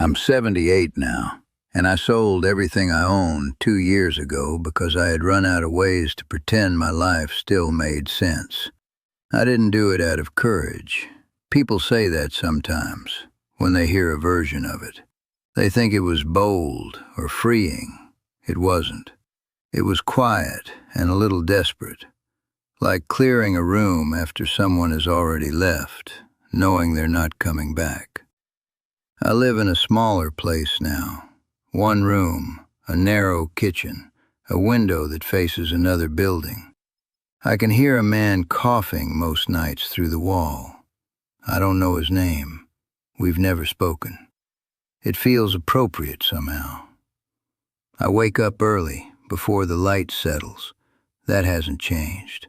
I'm 78 now, and I sold everything I owned 2 years ago because I had run out of ways to pretend my life still made sense. I didn't do it out of courage. People say that sometimes when they hear a version of it. They think it was bold or freeing. It wasn't. It was quiet and a little desperate, like clearing a room after someone has already left, knowing they're not coming back. I live in a smaller place now. One room, a narrow kitchen, a window that faces another building. I can hear a man coughing most nights through the wall. I don't know his name. We've never spoken. It feels appropriate somehow. I wake up early, before the light settles. That hasn't changed.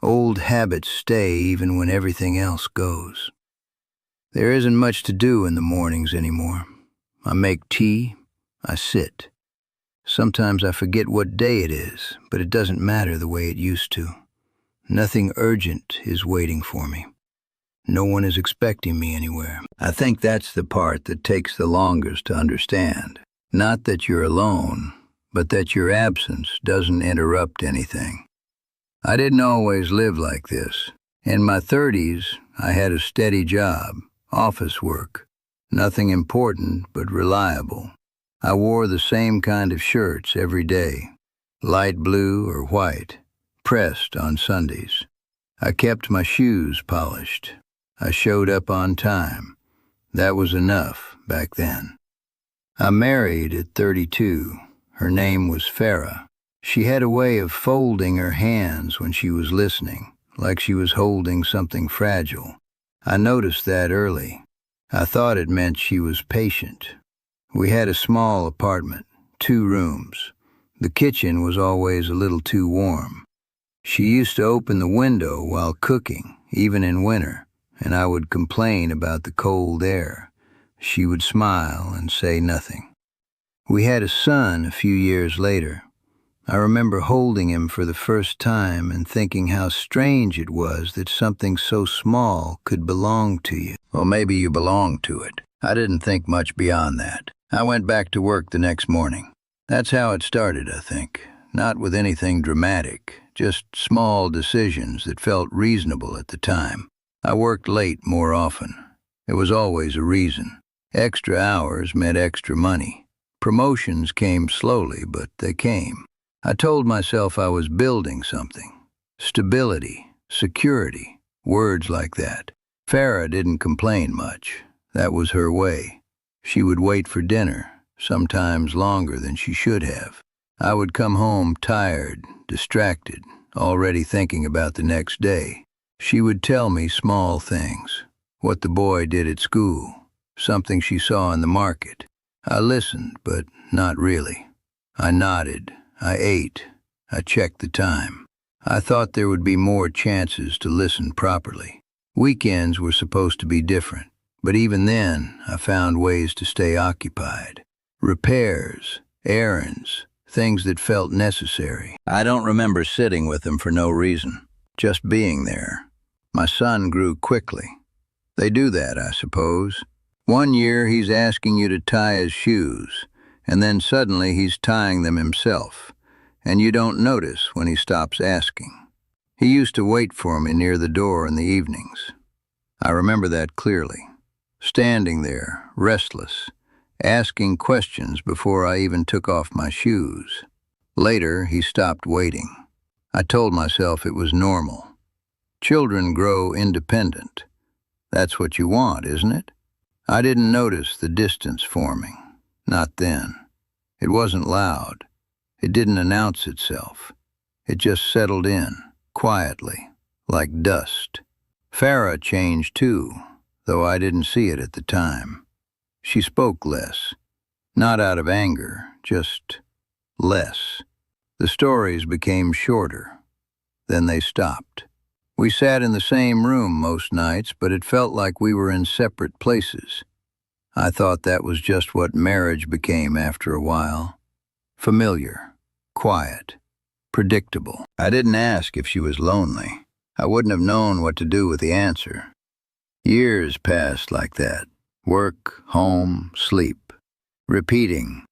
Old habits stay even when everything else goes. There isn't much to do in the mornings anymore. I make tea, I sit. Sometimes I forget what day it is, but it doesn't matter the way it used to. Nothing urgent is waiting for me. No one is expecting me anywhere. I think that's the part that takes the longest to understand. Not that you're alone, but that your absence doesn't interrupt anything. I didn't always live like this. In my 30s, I had a steady job, office work, nothing important but reliable. I wore the same kind of shirts every day, light blue or white, pressed on Sundays. I kept my shoes polished. I showed up on time. That was enough back then. I married at 32. Her name was Farah. She had a way of folding her hands when she was listening, like she was holding something fragile. I noticed that early. I thought it meant she was patient. We had a small apartment, 2 rooms. The kitchen was always a little too warm. She used to open the window while cooking, even in winter, and I would complain about the cold air. She would smile and say nothing. We had a son a few years later. I remember holding him for the first time and thinking how strange it was that something so small could belong to you. Well, maybe you belonged to it. I didn't think much beyond that. I went back to work the next morning. That's how it started, I think. Not with anything dramatic, just small decisions that felt reasonable at the time. I worked late more often. There was always a reason. Extra hours meant extra money. Promotions came slowly, but they came. I told myself I was building something. Stability, security, words like that. Farah didn't complain much. That was her way. She would wait for dinner, sometimes longer than she should have. I would come home tired, distracted, already thinking about the next day. She would tell me small things, what the boy did at school, something she saw in the market. I listened, but not really. I nodded. I ate. I checked the time. I thought there would be more chances to listen properly. Weekends were supposed to be different, but even then, I found ways to stay occupied. Repairs, errands, things that felt necessary. I don't remember sitting with them for no reason, just being there. My son grew quickly. They do that, I suppose. One year he's asking you to tie his shoes, and then suddenly he's tying them himself, and you don't notice when he stops asking. He used to wait for me near the door in the evenings. I remember that clearly, standing there, restless, asking questions before I even took off my shoes. Later, he stopped waiting. I told myself it was normal. Children grow independent. That's what you want, isn't it? I didn't notice the distance forming. Not then. It wasn't loud. It didn't announce itself. It just settled in, quietly, like dust. Farah changed too, though I didn't see it at the time. She spoke less. Not out of anger, just less. The stories became shorter. Then they stopped. We sat in the same room most nights, but it felt like we were in separate places. I thought that was just what marriage became after a while. Familiar, quiet, predictable. I didn't ask if she was lonely. I wouldn't have known what to do with the answer. Years passed like that. Work, home, sleep. Repeating.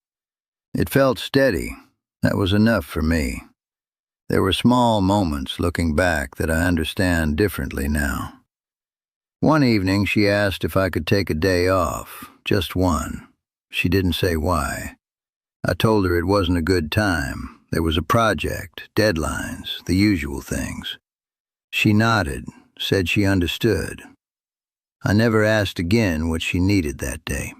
It felt steady. That was enough for me. There were small moments looking back that I understand differently now. One evening she asked if I could take a day off, just one. She didn't say why. I told her it wasn't a good time. There was a project, deadlines, the usual things. She nodded, said she understood. I never asked again what she needed that day.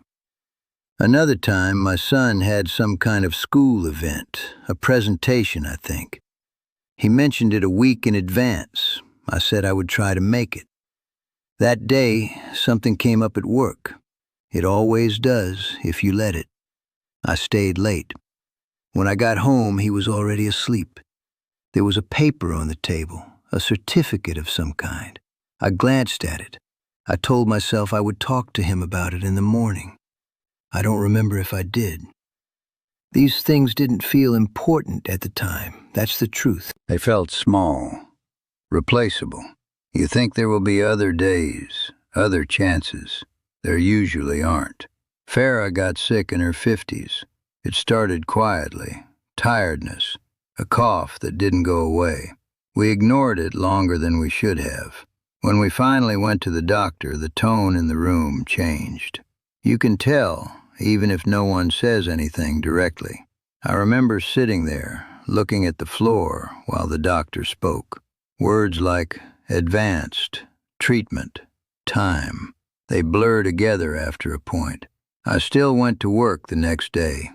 Another time, my son had some kind of school event, a presentation, I think. He mentioned it a week in advance. I said I would try to make it. That day, something came up at work. It always does, if you let it. I stayed late. When I got home, he was already asleep. There was a paper on the table, a certificate of some kind. I glanced at it. I told myself I would talk to him about it in the morning. I don't remember if I did. These things didn't feel important at the time. That's the truth. They felt small, replaceable. You think there will be other days, other chances. There usually aren't. Farah got sick in her 50s. It started quietly, tiredness, a cough that didn't go away. We ignored it longer than we should have. When we finally went to the doctor, the tone in the room changed. You can tell, even if no one says anything directly. I remember sitting there, looking at the floor while the doctor spoke. Words like advanced, treatment, time. They blur together after a point. I still went to work the next day.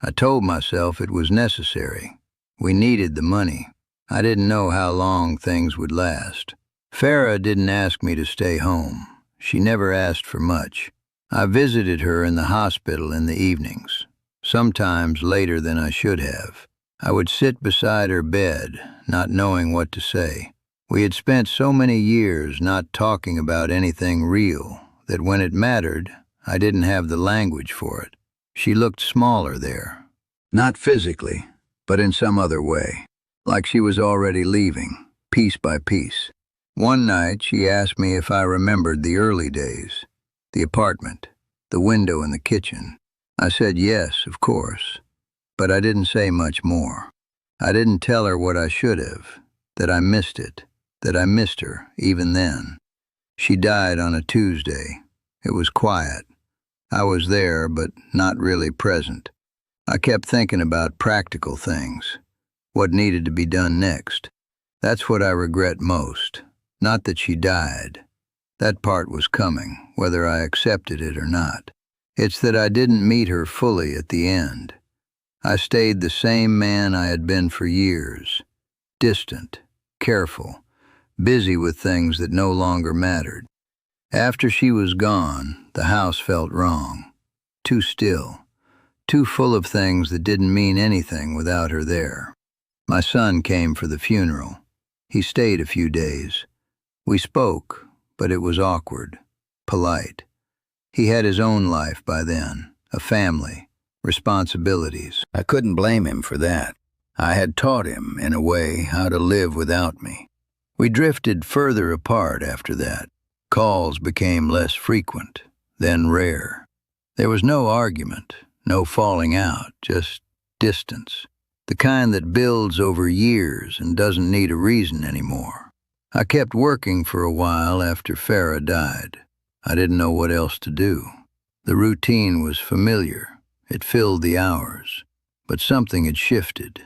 I told myself it was necessary. We needed the money. I didn't know how long things would last. Farah didn't ask me to stay home. She never asked for much. I visited her in the hospital in the evenings, sometimes later than I should have. I would sit beside her bed, not knowing what to say. We had spent so many years not talking about anything real that when it mattered, I didn't have the language for it. She looked smaller there. Not physically, but in some other way, like she was already leaving, piece by piece. One night, she asked me if I remembered the early days, the apartment, the window in the kitchen. I said yes, of course, but I didn't say much more. I didn't tell her what I should have, that I missed it, that I missed her even then. She died on a Tuesday. It was quiet. I was there, but not really present. I kept thinking about practical things, what needed to be done next. That's what I regret most. Not that she died. That part was coming, whether I accepted it or not. It's that I didn't meet her fully at the end. I stayed the same man I had been for years, distant, careful, busy with things that no longer mattered. After she was gone, the house felt wrong, too still, too full of things that didn't mean anything without her there. My son came for the funeral. He stayed a few days. We spoke, but it was awkward, polite. He had his own life by then, a family, responsibilities. I couldn't blame him for that. I had taught him, in a way, how to live without me. We drifted further apart after that. Calls became less frequent, then rare. There was no argument, no falling out, just distance. The kind that builds over years and doesn't need a reason anymore. I kept working for a while after Farah died. I didn't know what else to do. The routine was familiar. It filled the hours. But something had shifted.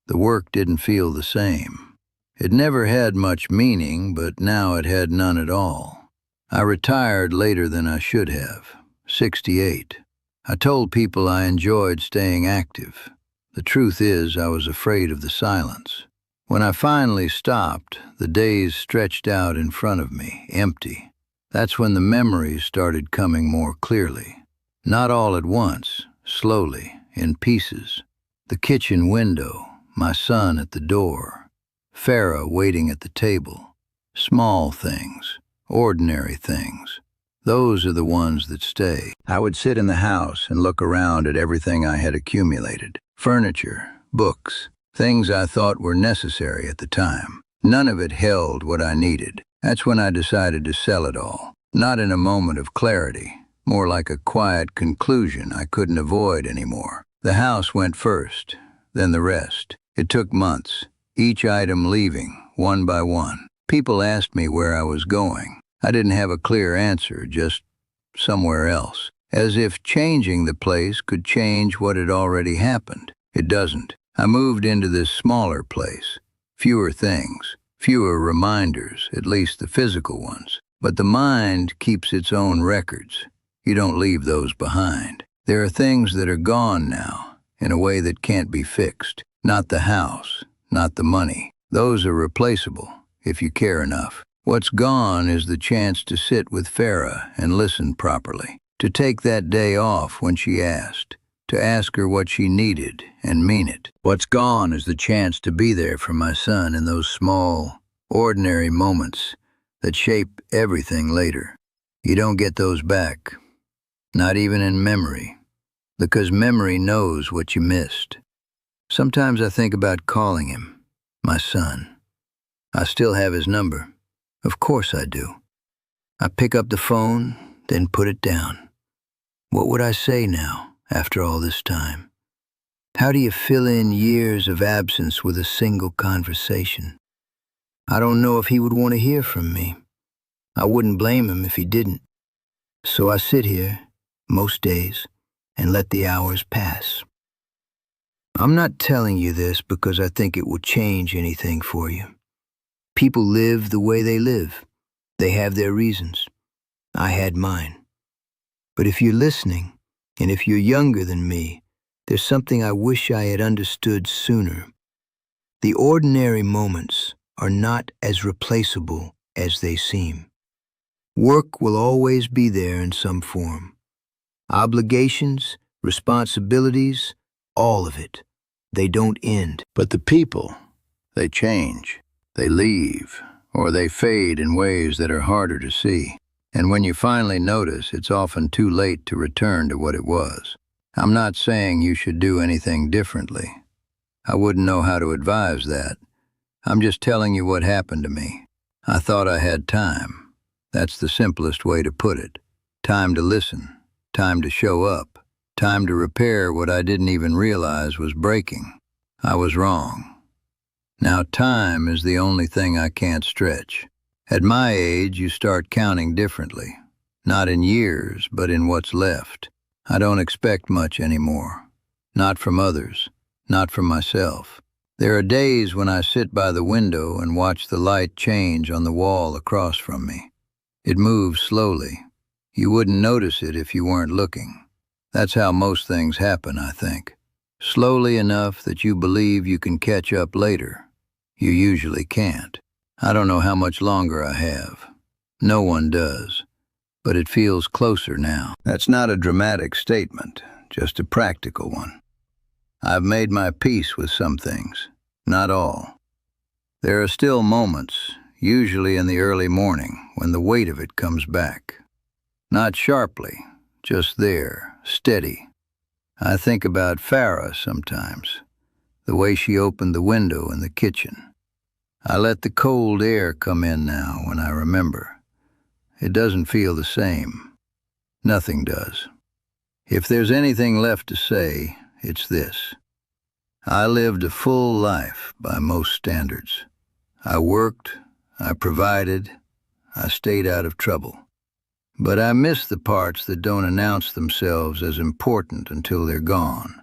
The work didn't feel the same. It never had much meaning, but now it had none at all. I retired later than I should have, 68. I told people I enjoyed staying active. The truth is, I was afraid of the silence. When I finally stopped, the days stretched out in front of me, empty. That's when the memories started coming more clearly. Not all at once, slowly, in pieces. The kitchen window, my son at the door, Farah waiting at the table. Small things, ordinary things. Those are the ones that stay. I would sit in the house and look around at everything I had accumulated. Furniture, books, things I thought were necessary at the time. None of it held what I needed. That's when I decided to sell it all. Not in a moment of clarity, more like a quiet conclusion I couldn't avoid anymore. The house went first, then the rest. It took months, each item leaving, one by one. People asked me where I was going. I didn't have a clear answer, just somewhere else. As if changing the place could change what had already happened. It doesn't. I moved into this smaller place. Fewer things, fewer reminders, at least the physical ones. But the mind keeps its own records. You don't leave those behind. There are things that are gone now, in a way that can't be fixed. Not the house, not the money. Those are replaceable, if you care enough. What's gone is the chance to sit with Farah and listen properly. To take that day off when she asked. To ask her what she needed and mean it. What's gone is the chance to be there for my son in those small, ordinary moments that shape everything later. You don't get those back, not even in memory, because memory knows what you missed. Sometimes I think about calling him, my son. I still have his number. Of course I do. I pick up the phone, then put it down. What would I say now, after all this time? How do you fill in years of absence with a single conversation? I don't know if he would want to hear from me. I wouldn't blame him if he didn't. So I sit here, most days, and let the hours pass. I'm not telling you this because I think it will change anything for you. People live the way they live. They have their reasons. I had mine. But if you're listening, and if you're younger than me, there's something I wish I had understood sooner. The ordinary moments are not as replaceable as they seem. Work will always be there in some form. Obligations, responsibilities, all of it. They don't end. But the people, they change. They leave, or they fade in ways that are harder to see. And when you finally notice, it's often too late to return to what it was. I'm not saying you should do anything differently. I wouldn't know how to advise that. I'm just telling you what happened to me. I thought I had time. That's the simplest way to put it. Time to listen, time to show up, time to repair what I didn't even realize was breaking. I was wrong. Now time is the only thing I can't stretch. At my age, you start counting differently. Not in years, but in what's left. I don't expect much anymore. Not from others. Not from myself. There are days when I sit by the window and watch the light change on the wall across from me. It moves slowly. You wouldn't notice it if you weren't looking. That's how most things happen, I think. Slowly enough that you believe you can catch up later. You usually can't. I don't know how much longer I have. No one does. But it feels closer now. That's not a dramatic statement, just a practical one. I've made my peace with some things, not all. There are still moments, usually in the early morning, when the weight of it comes back. Not sharply, just there, steady. I think about Farah sometimes, the way she opened the window in the kitchen. I let the cold air come in now when I remember. It doesn't feel the same. Nothing does. If there's anything left to say, it's this. I lived a full life by most standards. I worked, I provided, I stayed out of trouble. But I miss the parts that don't announce themselves as important until they're gone.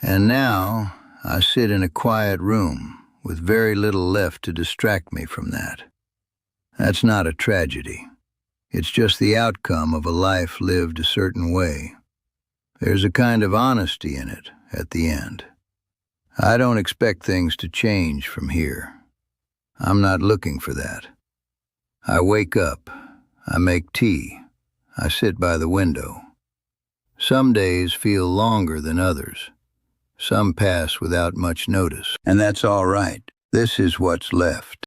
And now I sit in a quiet room with very little left to distract me from that. That's not a tragedy. It's just the outcome of a life lived a certain way. There's a kind of honesty in it at the end. I don't expect things to change from here. I'm not looking for that. I wake up, I make tea, I sit by the window. Some days feel longer than others. Some pass without much notice, and that's all right. This is what's left.